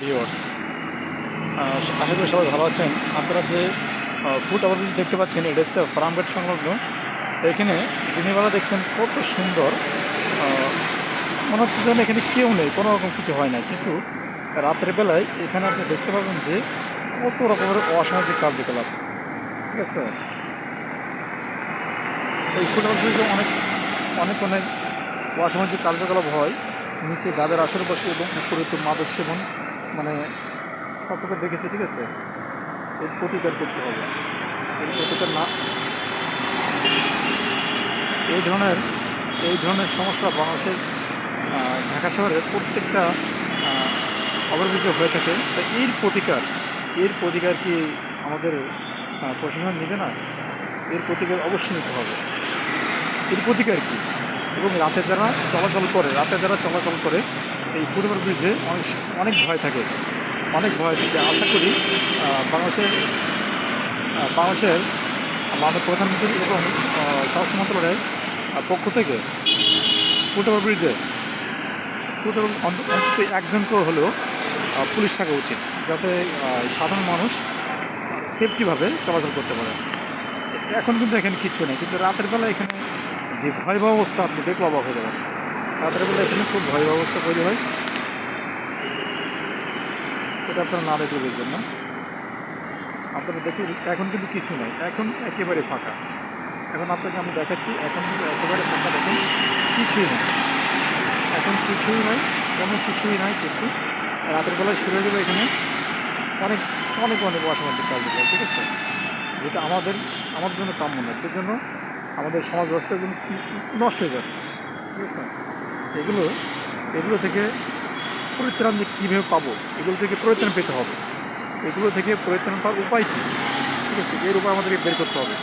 Viewers, আশা করি সবাই ভালো আছেন। আপনারা যে ফুড ওভারব্রিজ দেখতে পাচ্ছেন, এটা হচ্ছে ফার্মগেট সংলগ্ন। এখানে দিনের বেলা দেখছেন কত সুন্দর। মনে হচ্ছে যেন এখানে কেউ নেই, কোনো রকম কিছু হয় না, কিন্তু রাতের বেলায় এখানে আপনি দেখতে পাবেন যে কত রকমের অসামাজিক কার্যকলাপ। ঠিক আছে, এই ফুড ওভারব্রিজে অনেক অনেক অনেক অসামাজিক কার্যকলাপ হয়। নিচে গাদের আসর বসে এবং উপরে তো মাদক সেবন, মানে সবটাকে দেখেছি। ঠিক আছে, এর প্রতিকার করতে হবে। এর প্রতিকার না, এই ধরনের এই ধরনের সমস্যা বাংলাদেশের ঢাকা শহরের প্রত্যেকটা ওভারব্রিজে হয়ে থাকে। তা এর প্রতিকার কি আমাদের প্রশাসন নেবে না? এর প্রতিকার অবশ্যই নিতে হবে। এর প্রতিকার কি? এবং রাতে যারা চলাচল করে এই ফুট ওভারব্রিজে অনেক অনেক ভয় থাকে, অনেক ভয় থাকে। আশা করি বাংলাদেশের বাংলাদেশের মাননীয় প্রধানমন্ত্রী এবং স্বরাষ্ট্র মন্ত্রণালয়ের পক্ষ থেকে ফুট ওভারব্রিজে অন্তত একজন করে হলেও পুলিশ থাকা উচিত, যাতে সাধারণ মানুষ সেফটিভাবে চলাচল করতে পারে। এখন কিন্তু এখানে কিচ্ছু নেই, কিন্তু রাতের বেলা এখানে যে ভয়াবহ অবস্থা, আপনি দেখলে অবাক হয়ে যাবেন। রাতের বেলা এখানে খুব ভয়াবহ অবস্থা তৈরি হয়। এটা আপনারা না দেখলে দেখবেন না। আপনারা দেখে এখন কিন্তু কিছু নেই, এখন একেবারে ফাঁকা। এখন আপনাকে আমি দেখাচ্ছি, এখন কিন্তু একেবারে ফাঁকা। দেখেন, কিছুই নেই, এখন কিছুই নাই, কোনো কিছুই নাই। কিন্তু রাতের বেলায় শুরু হয়ে যাবে এখানে অনেক অনেক অনেক অসামাজিক কার্যকলাপ। ঠিক আছে, যেটা আমাদের জন্য কাম্য নয়, যে জন্য আমাদের সমাজ ব্যবস্থা কিন্তু নষ্ট হয়ে যাচ্ছে। ঠিক আছে, এগুলো এগুলো থেকে পরিত্রাণ যে কীভাবে পাবো, এগুলো থেকে পরিত্রাণ পেতে হবে। এগুলো থেকে পরিত্রাণ পাওয়ার উপায় কী? ঠিক আছে, এর উপায় আমাদেরকে বের করতে হবে।